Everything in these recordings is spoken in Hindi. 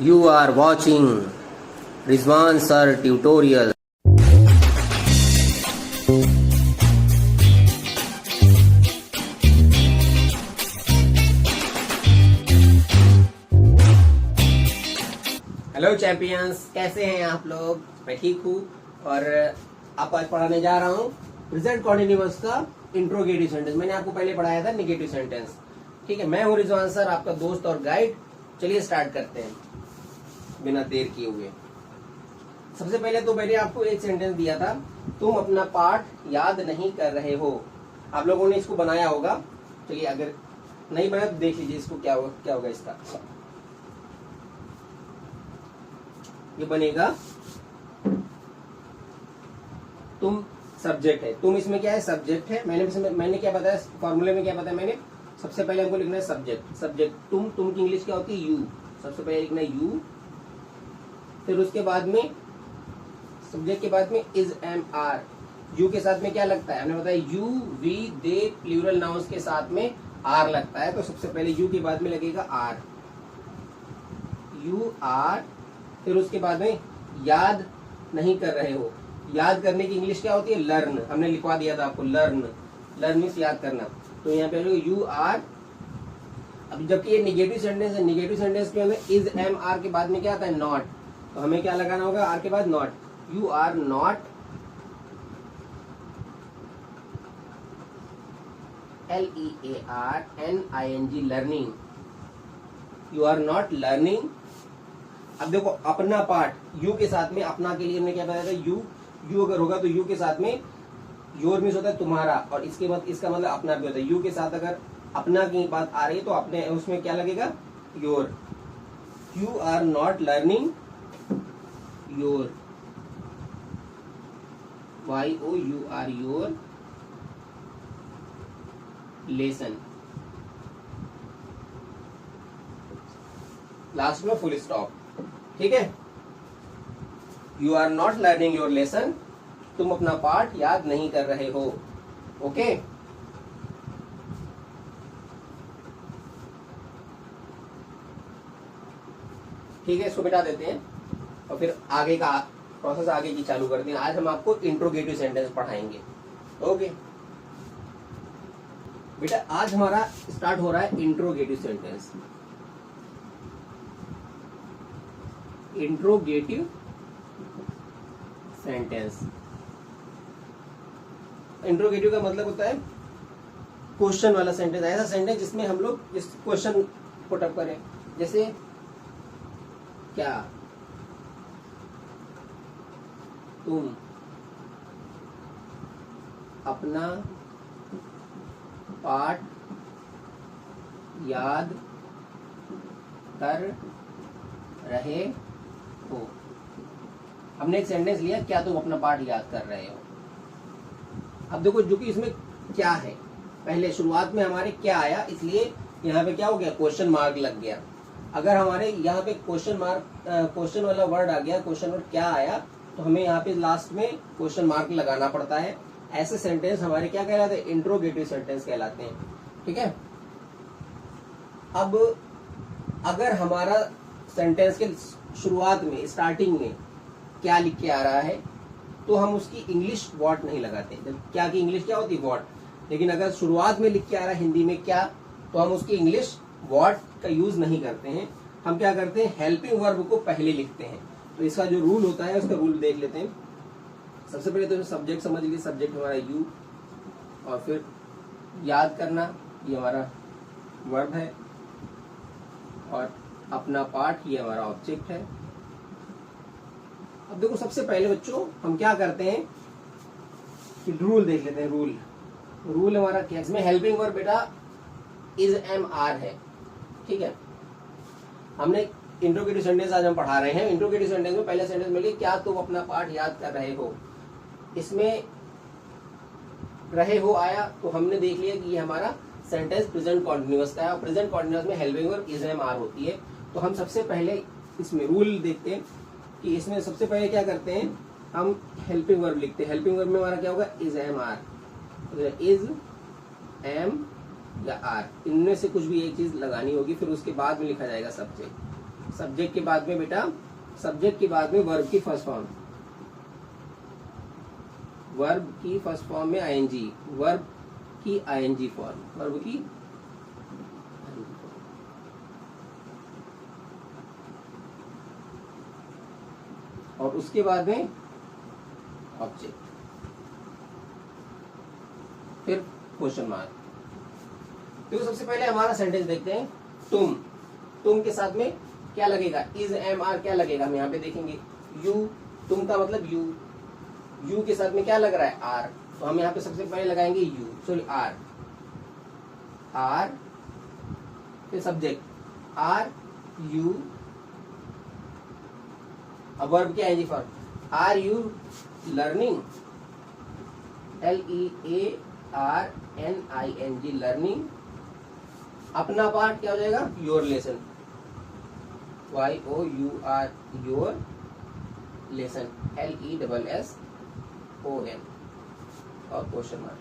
You are watching Rizwan Sir Tutorial. Hello champions, कैसे हैं आप लोग? मैं ठीक हूँ और आपको आज पढ़ाने जा रहा हूँ प्रेजेंट कॉन्टिन्यूअस का इंट्रोगेटिव सेंटेंस। मैंने आपको पहले पढ़ाया था नेगेटिव सेंटेंस। ठीक है, मैं हूँ रिजवान सर, आपका दोस्त और गाइड। चलिए स्टार्ट करते हैं बिना देर किए हुए। सबसे पहले तो मैंने आपको एक सेंटेंस दिया था, तुम अपना पाठ याद नहीं कर रहे हो। आप लोगों ने इसको बनाया होगा। चलिए, अगर नहीं बनाया तो देख लीजिए इसको क्या होगा इसका। ये बनेगा तुम सब्जेक्ट है, तुम इसमें क्या है? सब्जेक्ट है। मैंने क्या बताया फॉर्मूले में? क्या बताया मैंने? सबसे पहले हमको लिखना है सब्जेक्ट। तुम की इंग्लिश क्या होती है? यू। सबसे पहले लिखना है यू, फिर उसके बाद में सब्जेक्ट के बाद में इज एम आर। यू के साथ में क्या लगता है? हमने बताया you, we, they, plural nouns के साथ में आर लगता है। तो सबसे पहले यू के बाद में लगेगा आर, यू आर। फिर उसके बाद में याद नहीं कर रहे हो। याद करने की इंग्लिश क्या होती है? लर्न। हमने लिखवा दिया था आपको, लर्न मीन्स याद करना। तो यहाँ पे यू आर। अब जबकि ये निगेटिव सेंटेंस है, निगेटिव सेंटेंस में हमें इज एम आर के बाद में क्या आता है? नॉट। तो हमें क्या लगाना होगा? आर के बाद not. You are not LEARNING learning. You are not learning. अब देखो, अपना पार्ट यू के साथ में, अपना के लिए हमने क्या बताया था? यू अगर होगा तो यू के साथ में योर मीन्स होता है तुम्हारा, और इसके बाद इसका मतलब अपना भी होता है। यू के साथ अगर अपना की बात आ रही है तो अपने उसमें क्या लगेगा? Your. You are not learning your, YOUR your lesson. Last में फुल स्टॉप। ठीक है, you are not learning your lesson, तुम अपना पाठ याद नहीं कर रहे हो। ओके, ठीक है, इसको मिटा देते हैं और फिर आगे का प्रोसेस आगे की चालू करते हैं। आज हम आपको इंट्रोगेटिव सेंटेंस पढ़ाएंगे। ओके बेटा, आज हमारा स्टार्ट हो रहा है interrogative sentence. Interrogative sentence, interrogative का मतलब होता है क्वेश्चन वाला सेंटेंस। ऐसा सेंटेंस जिसमें हम लोग इस क्वेश्चन पुट अप करें, जैसे क्या तुम अपना पाठ याद कर रहे हो। हमने एक सेंटेंस लिया, क्या तुम अपना पाठ याद कर रहे हो। अब देखो, जो कि इसमें क्या है, पहले शुरुआत में हमारे क्या आया, इसलिए यहाँ पे क्या हो गया? क्वेश्चन मार्क लग गया। अगर हमारे यहाँ पे क्वेश्चन वाला वर्ड आ गया, क्वेश्चन वर्ड क्या आया, तो हमें यहाँ पे लास्ट में क्वेश्चन मार्क लगाना पड़ता है। ऐसे सेंटेंस हमारे क्या कहलाते हैं? इंट्रोगेटिव सेंटेंस कहलाते हैं। ठीक है, अब अगर हमारा सेंटेंस के शुरुआत में, स्टार्टिंग में क्या लिख के आ रहा है, तो हम उसकी इंग्लिश व्हाट नहीं लगाते। जब क्या की इंग्लिश क्या होती है? व्हाट। लेकिन अगर शुरुआत में लिख के आ रहा है हिंदी में क्या, तो हम उसकी इंग्लिश व्हाट का यूज नहीं करते हैं। हम क्या करते हैं? हेल्पिंग वर्ब को पहले लिखते हैं। तो इसका जो रूल होता है, उसका रूल देख लेते हैं। सबसे पहले तो सब्जेक्ट समझ लीजिए, सब्जेक्ट हमारा यू, और फिर याद करना, ये हमारा वर्ब है, और अपना पाठ ये हमारा ऑब्जेक्ट है। अब देखो, सबसे पहले बच्चों हम क्या करते हैं कि रूल देख लेते हैं। रूल हमारा क्या? इसमें हेल्पिंग वर्ब बेटा इज एम आर है। ठीक है, हमने इंट्रोगेटिव सेंटेंस आज हम पढ़ा रहे हैं। इंट्रोगेटिव सेंटेंस में पहले सेंटेंस में क्या तुम अपना पाठ याद कर रहे हो, इसमें रहे हो आया, तो हमने देख लिया कि ये हमारा सेंटेंस प्रेजेंट कॉन्टिन्यूअस का है, और प्रेजेंट कॉन्टिन्यूअस में helping verb is am are होती है। तो हम सबसे पहले इसमें रूल देखते हैं कि इसमें सबसे पहले क्या करते हैं? हम हेल्पिंग वर्ब लिखते हैं। हेल्पिंग वर्ब में हमारा क्या होगा? Is am are. Is am या आर, इनमें से कुछ भी एक चीज लगानी होगी, फिर उसके बाद में लिखा जाएगा सब्जेक्ट। सब्जेक्ट के बाद में बेटा, सब्जेक्ट के बाद में वर्ब की फर्स्ट फॉर्म, वर्ब की फर्स्ट फॉर्म में आईएनजी, वर्ब की आईएनजी फॉर्म, वर्ब की और उसके बाद में ऑब्जेक्ट, फिर क्वेश्चन मार्क। तो सबसे पहले हमारा सेंटेंस देखते हैं। तुम के साथ में क्या लगेगा, इज एम आर क्या लगेगा, हम यहाँ पे देखेंगे यू, तुम का मतलब यू के साथ में क्या लग रहा है, आर, तो हम यहाँ पे सबसे पहले लगाएंगे यू, सॉरी आर, फिर सब्जेक्ट आर यू, अब वर्ब की ING form, are you learning, LEARNING learning, अपना पार्ट क्या हो जाएगा, your lesson, YOUR your lesson, LESSON, और question mark.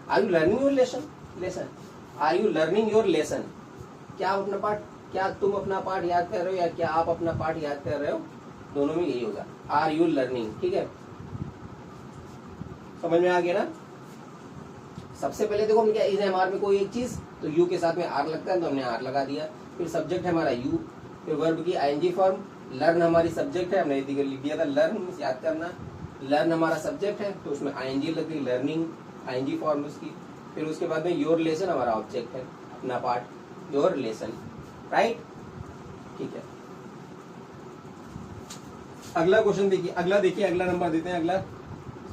Are you learning your lesson, are you learning your lesson, क्या अपना पार्ट, क्या तुम अपना पार्ट याद कर रहे हो या क्या आप अपना पार्ट याद कर रहे हो, दोनों में यही होगा, आर यू लर्निंग। ठीक है, समझ में आ गया ना। सबसे पहले देखो हमने क्या, इज एम आर में कोई एक चीज, तो यू के साथ में आर लगता है तो हमने आर लगा दिया, फिर सब्जेक्ट है हमारा यू, फिर वर्ब की आईएनजी फॉर्म, लर्न हमारी सब्जेक्ट है, हमने लिख दिया था लर्न, याद करना, लर्न हमारा सब्जेक्ट है तो उसमें आईएनजी लग गई, लर्निंग आईएनजी फॉर्म उसकी, फिर उसके बाद में योर लेसन हमारा ऑब्जेक्ट है, अपना पार्ट, योर लेसन, राइट। ठीक है, अगला क्वेश्चन देखिए, अगला नंबर देते हैं, अगला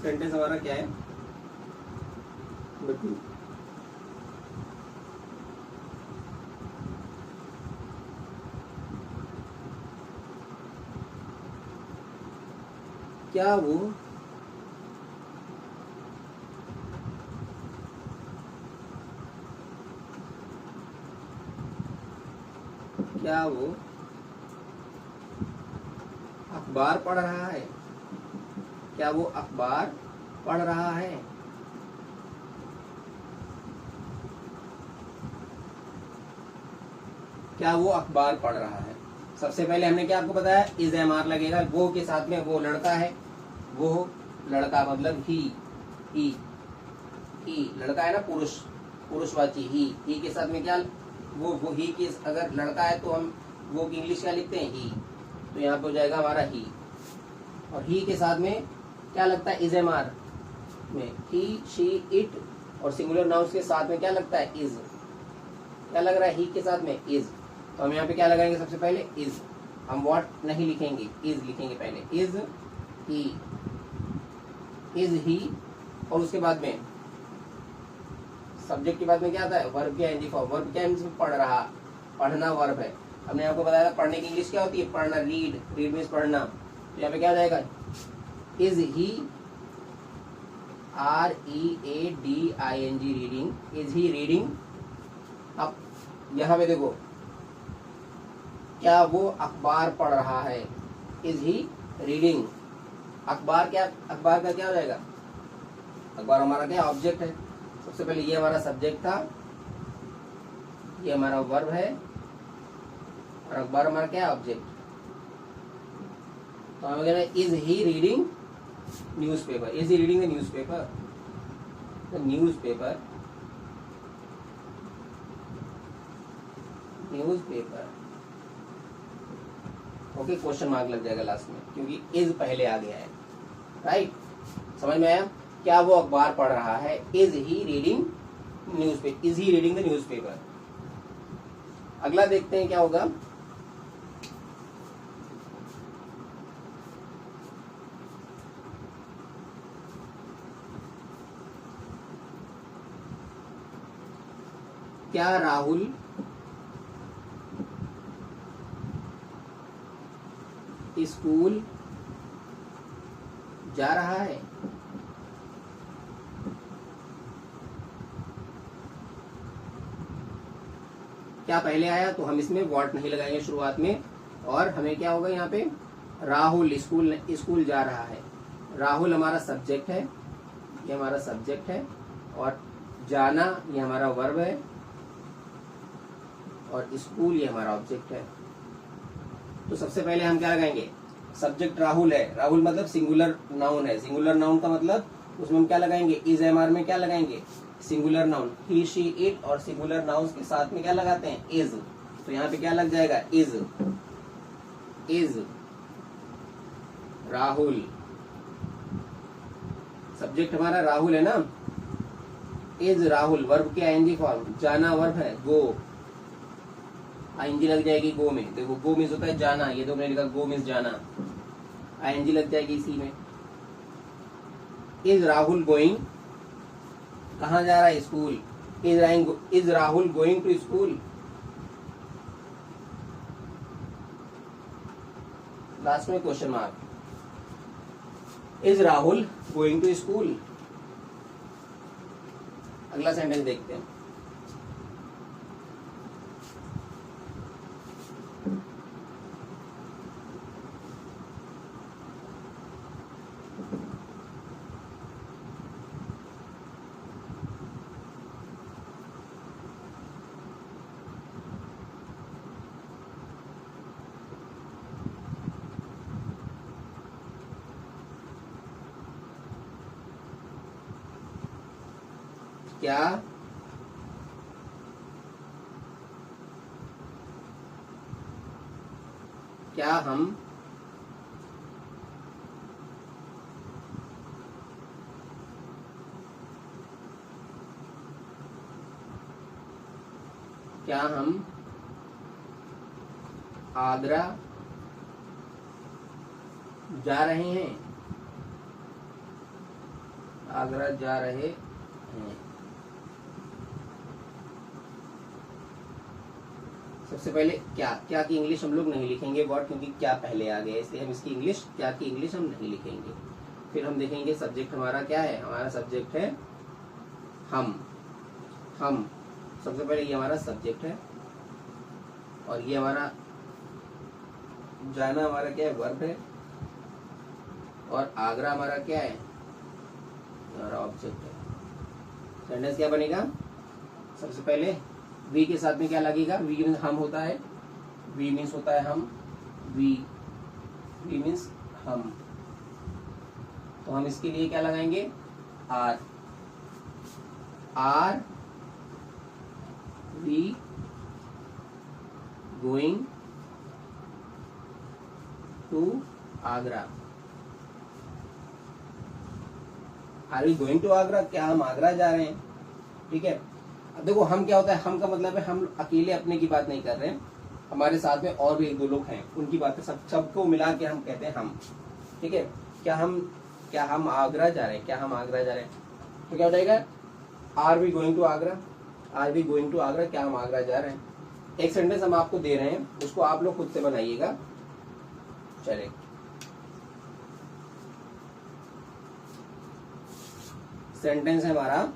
सेंटेंस हमारा क्या है, क्या वो अखबार पढ़ रहा है, क्या वो अखबार पढ़ रहा है, क्या वो अखबार पढ़ रहा है। सबसे पहले हमने क्या आपको बताया, इज एम आर लगेगा, वो के साथ में वो लड़का है, वो लड़का मतलब ही लड़का है ना, पुरुषवाची ही के साथ में क्या, वो ही के, अगर लड़का है तो हम वो की इंग्लिश क्या लिखते हैं, ही, तो यहाँ पे हो जाएगा हमारा ही, और ही के साथ में क्या लगता है, इज एम आर में ही, शी, इट, और सिंगुलर नाउन्स के साथ में क्या लगता है, इज, क्या लग रहा है, ही के साथ में इज, तो हम यहाँ पे क्या लगाएंगे, सबसे पहले इज, हम व्हाट नहीं लिखेंगे, इज लिखेंगे पहले, इज ही, और उसके बाद में सब्जेक्ट के बाद में क्या आता है, वर्ब की आईएनजी फॉर्म, वर्ब क्या मींस पढ़ रहा, पढ़ना वर्ब है, हमने आपको बताया पढ़ने की इंग्लिश क्या होती है, पढ़ना, रीड मींस पढ़ना, तो यहाँ पे क्या आ जाएगा, is he, READING reading, is he reading. अब यहाँ पे देखो, क्या वो अखबार पढ़ रहा है, इज ही रीडिंग, अखबार क्या, अखबार का क्या हो जाएगा, अखबार हमारा क्या ऑब्जेक्ट है, सबसे पहले ये हमारा सब्जेक्ट था, ये हमारा वर्ब है, और अखबार हमारा क्या ऑब्जेक्ट, तो हम कहना is he reading newspaper, is he reading the newspaper, newspaper, okay, question mark लग जाएगा लास्ट में क्योंकि इज पहले आ गया है, राइट। समझ में आया, क्या वो अखबार पढ़ रहा है, is he reading newspaper, is he reading the newspaper. अगला देखते हैं क्या होगा, क्या राहुल स्कूल जा रहा है, क्या पहले आया, तो हम इसमें व्हाट नहीं लगाएंगे शुरुआत में, और हमें क्या होगा यहाँ पे, राहुल स्कूल जा रहा है, राहुल हमारा सब्जेक्ट है, ये हमारा सब्जेक्ट है, और जाना ये हमारा वर्ब है, और स्कूल ये हमारा ऑब्जेक्ट है, तो सबसे पहले हम क्या लगाएंगे, सब्जेक्ट राहुल है, राहुल मतलब सिंगुलर नाउन है, सिंगुलर नाउन का मतलब उसमें हम क्या लगाएंगे, इज एमआर में क्या लगाएंगे, singular noun, he she it, और सिंगुलर नाउन के साथ में क्या लगाते हैं, इज। तो यहाँ पे क्या लग जाएगा, इज राहुल, सब्जेक्ट हमारा राहुल है ना, इज राहुल, वर्ब की आईएनजी फॉर्म, जाना वर्ब है, गो, आईएनजी लग जाएगी गो में, देखो गो मीन्स होता है जाना, ये तो मैंने लिखा गो मीन्स जाना, आईएनजी लग जाएगी इसी में। इज राहुल गोइंग, कहाँ जा रहा है, school, is Rahul going to school, last में question mark, is Rahul going to school. अगला सेंटेंस देखते हैं, क्या हम आगरा जा रहे हैं, आगरा जा रहे हैं। सबसे पहले क्या की इंग्लिश हम लोग नहीं लिखेंगे वर्ड, क्योंकि क्या पहले आ गया, इसलिए हम इसकी इंग्लिश, क्या की इंग्लिश हम नहीं लिखेंगे। फिर हम देखेंगे सब्जेक्ट हमारा क्या है, हमारा सब्जेक्ट है हम, सबसे पहले ये हमारा सब्जेक्ट है, और ये हमारा जाना हमारा क्या है, वर्ब है, और आगरा हमारा क्या है, हमारा ऑब्जेक्ट है। सेंटेंस क्या बनेगा, सबसे पहले वी के साथ में क्या लगेगा, वी मीन्स हम होता है, वी मीन्स होता है हम, वी मीन्स हम, तो हम इसके लिए क्या लगाएंगे, are we going to Agra, are we going to Agra, क्या हम आगरा जा रहे हैं, ठीक है। अब देखो हम क्या होता है, हम का मतलब है हम अकेले अपने की बात नहीं कर रहे हैं, हमारे साथ में और भी एक दो लोग हैं, उनकी बातें सबको मिला के हम कहते हैं हम, ठीक है। क्या हम आगरा जा रहे हैं, क्या हम आगरा जा रहे हैं, तो क्या हो जाएगा, are we going to Agra, are we going to Agra, क्या हम आगरा जा रहे हैं। एक सेंटेंस हम आपको दे रहे हैं, उसको आप लोग खुद से बनाइएगा, चले। सेंटेंस है हमारा,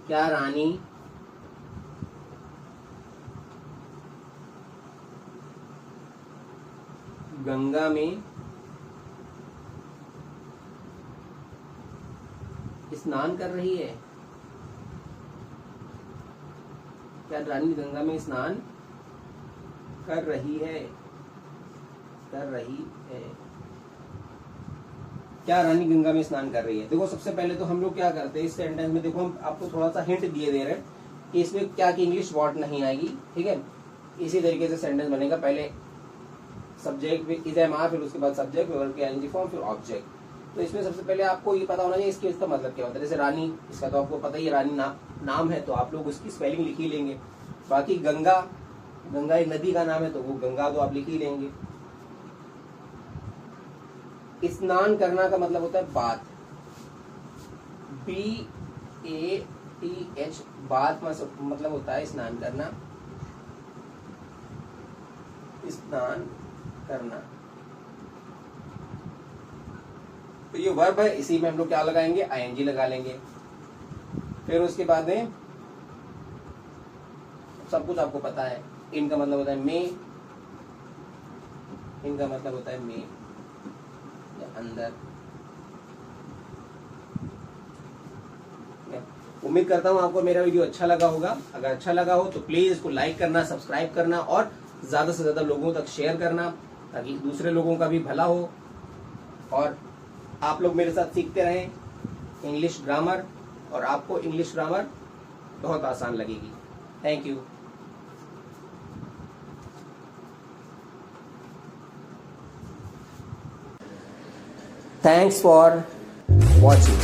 क्या रानी गंगा में स्नान कर रही है, क्या रानी गंगा में स्नान कर रही है, क्या रानी गंगा में स्नान कर रही है। देखो सबसे पहले तो हम लोग क्या करते हैं इस सेंटेंस में, देखो हम आपको थोड़ा सा हिंट दिए दे रहे हैं कि इसमें क्या की इंग्लिश वर्ड नहीं आएगी, ठीक है। इसी तरीके से सेंटेंस बनेगा, पहले सब्जेक्ट इज एम आर, फिर उसके बाद सब्जेक्ट, वर्ब की आईएनजी फॉर्म, फिर ऑब्जेक्ट। तो इसमें सबसे पहले आपको ये पता होना चाहिए इसका मतलब क्या होता है। जैसे रानी, इसका तो आपको पता ही है, रानी नाम है, तो आप लोग उसकी स्पेलिंग लिख ही लेंगे। बाकी गंगा एक नदी का नाम है, तो वो गंगा तो आप लिख ही लेंगे। स्नान करना का मतलब होता है बात, BATH TH बात मतलब होता है स्नान करना, स्नान करना। तो ये वर्ब है, इसी में हम लोग क्या लगाएंगे, ING लगा लेंगे। फिर उसके बाद में सब कुछ आपको पता है, इनका मतलब होता है मे, इनका मतलब होता है मे या अंदर। उम्मीद करता हूँ आपको मेरा वीडियो अच्छा लगा होगा। अगर अच्छा लगा हो तो प्लीज इसको लाइक करना, सब्सक्राइब करना और ज्यादा से ज्यादा लोगों तक शेयर करना, ताकि दूसरे लोगों का भी भला हो और आप लोग मेरे साथ सीखते रहें इंग्लिश ग्रामर, और आपको इंग्लिश ग्रामर बहुत आसान लगेगी। Thank you. Thanks for watching.